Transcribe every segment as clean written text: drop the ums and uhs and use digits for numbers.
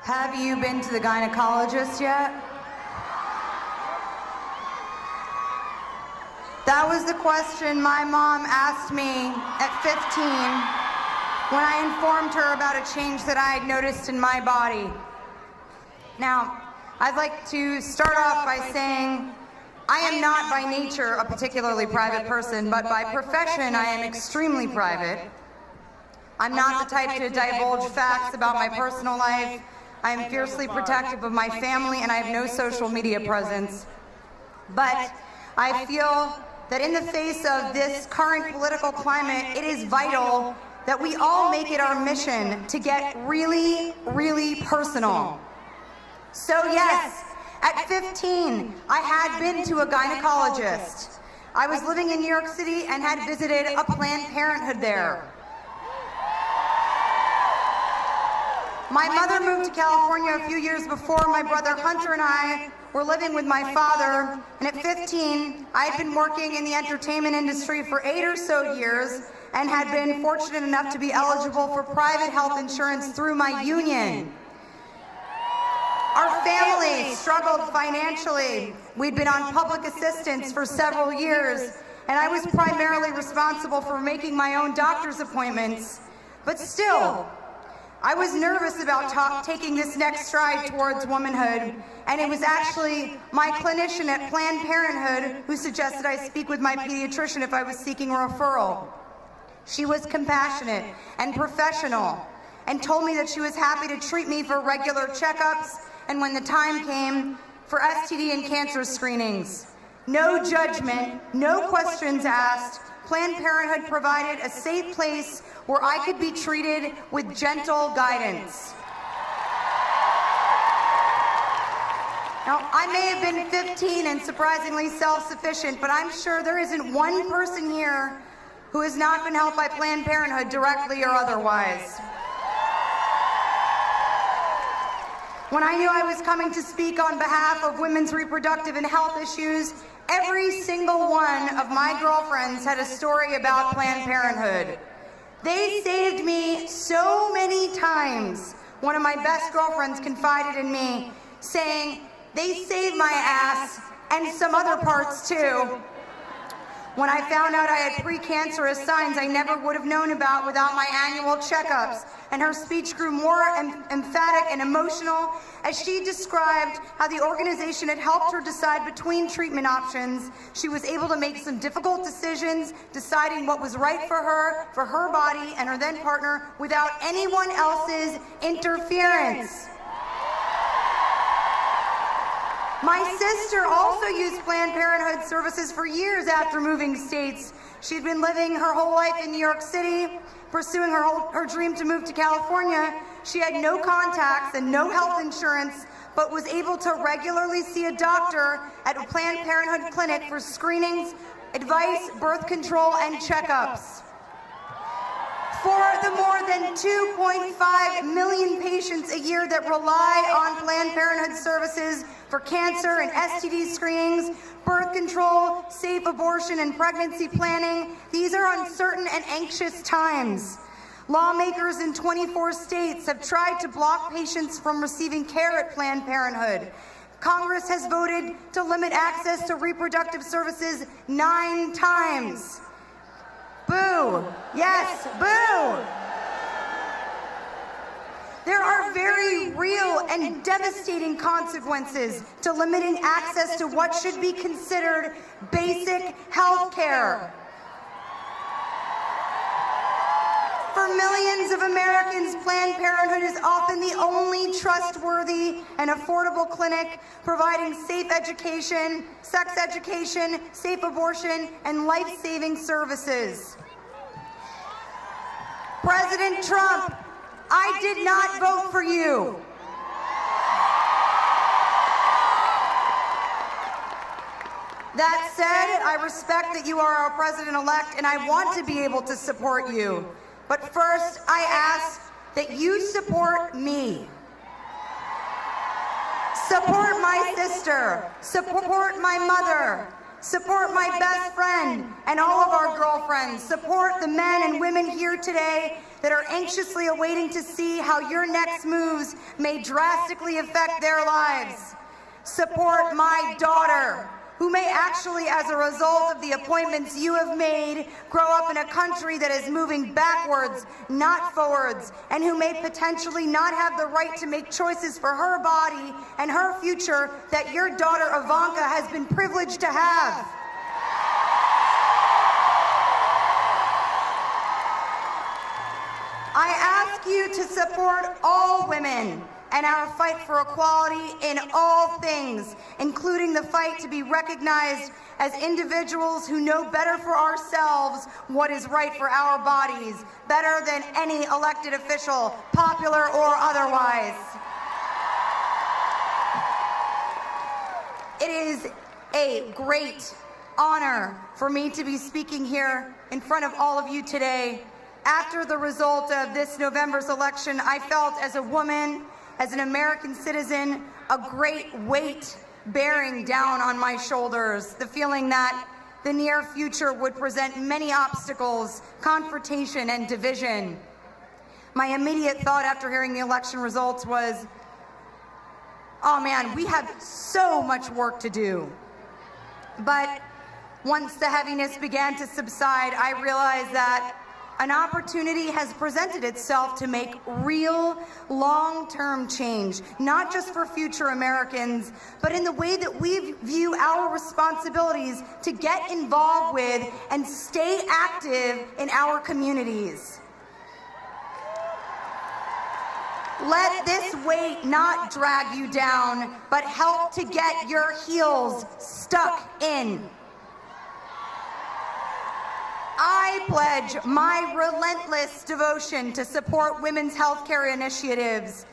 Have you been to the gynecologist yet? That was the question my mom asked me at 15 when I informed her about a change that I had noticed in my body. Now, I'd like to start off by saying I am not by nature a particularly private person, but by profession I am extremely private. I'm not the type to divulge facts about my personal life. I am fiercely protective of my family, and I have no social media presence. But I feel that in the face of this current political climate, it is vital that we all make it our mission to get really, really personal. So yes, at 15, I had been to a gynecologist. I was living in New York City and had visited a Planned Parenthood there. My mother moved to California a few years before. My brother Hunter and I were living with my father, and at 15, I had been working in the entertainment industry for 8 or so years and had been fortunate enough to be eligible for private health insurance through my union. Our family struggled financially. We'd been on public assistance for several years, and I was primarily responsible for making my own doctor's appointments. But still, I was nervous about taking this next stride towards womanhood, and it was actually my clinician at Planned Parenthood who suggested I speak with my pediatrician if I was seeking a referral. She was compassionate and professional and told me that she was happy to treat me for regular checkups and, when the time came, for STD and cancer screenings. No judgment, no questions asked. Planned Parenthood provided a safe place where I could be treated with gentle guidance. Now, I may have been 15 and surprisingly self-sufficient, but I'm sure there isn't one person here who has not been helped by Planned Parenthood directly or otherwise. When I knew I was coming to speak on behalf of women's reproductive and health issues, every single one of my girlfriends had a story about Planned Parenthood. They saved me so many times. One of my best girlfriends confided in me, saying, "They saved my ass and some other parts too." When I found out I had precancerous signs I never would have known about without my annual checkups, and her speech grew more emphatic and emotional as she described how the organization had helped her decide between treatment options. She was able to make some difficult decisions, deciding what was right for her body, and her then partner without anyone else's interference. My sister also used Planned Parenthood services for years after moving states. She'd been living her whole life in New York City, pursuing her dream to move to California. She had no contacts and no health insurance, but was able to regularly see a doctor at a Planned Parenthood clinic for screenings, advice, birth control, and checkups. For the more than 2.5 million patients a year that rely on Planned Parenthood services for cancer and STD screenings, birth control, safe abortion, and pregnancy planning, these are uncertain and anxious times. Lawmakers in 24 states have tried to block patients from receiving care at Planned Parenthood. Congress has voted to limit access to reproductive services 9 times. Boo! Yes, boo! There are very real and devastating consequences to limiting access to what should be considered basic health care. For millions of Americans, Planned Parenthood is often the only trustworthy and affordable clinic providing safe education, sex education, safe abortion, and life-saving services. President Trump, I did not vote for you. That said, I respect that you are our president-elect, and I want to be able to support you. But first, I ask that you support me. Support my sister. Support my mother. Support my best friend and all of our girlfriends. Support the men and women here today that are anxiously awaiting to see how your next moves may drastically affect their lives. Support my daughter, who may actually, as a result of the appointments you have made, grow up in a country that is moving backwards, not forwards, and who may potentially not have the right to make choices for her body and her future that your daughter Ivanka has been privileged to have. I ask you to support all women and our fight for equality in all things, including the fight to be recognized as individuals who know better for ourselves what is right for our bodies, better than any elected official, popular or otherwise. It is a great honor for me to be speaking here in front of all of you today. After the result of this November's election, I felt as a woman, as an American citizen, a great weight bearing down on my shoulders, the feeling that the near future would present many obstacles, confrontation, and division. My immediate thought after hearing the election results was, oh man, we have so much work to do. But once the heaviness began to subside, I realized that an opportunity has presented itself to make real, long-term change, not just for future Americans, but in the way that we view our responsibilities to get involved with and stay active in our communities. Let this weight not drag you down, but help to get your heels stuck in. I pledge my relentless devotion to support women's healthcare initiatives.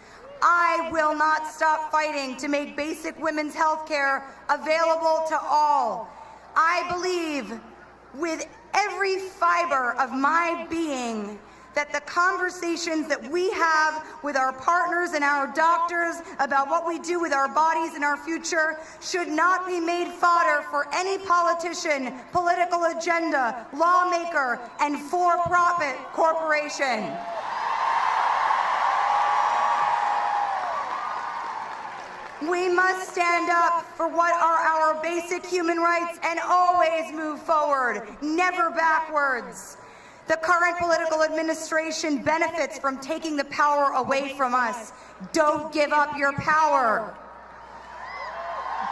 I will not stop fighting to make basic women's healthcare available to all. I believe with every fiber of my being that the conversations that we have with our partners and our doctors about what we do with our bodies and our future should not be made fodder for any politician, political agenda, lawmaker, and for-profit corporation. We must stand up for what are our basic human rights and always move forward, never backwards. The current political administration benefits from taking the power away from us. Don't give up your power.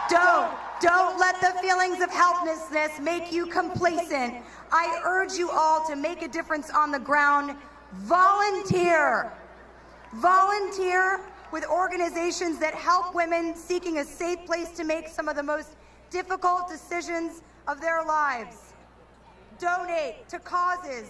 Don't let the feelings of helplessness make you complacent. I urge you all to make a difference on the ground. Volunteer. Volunteer with organizations that help women seeking a safe place to make some of the most difficult decisions of their lives. Donate to causes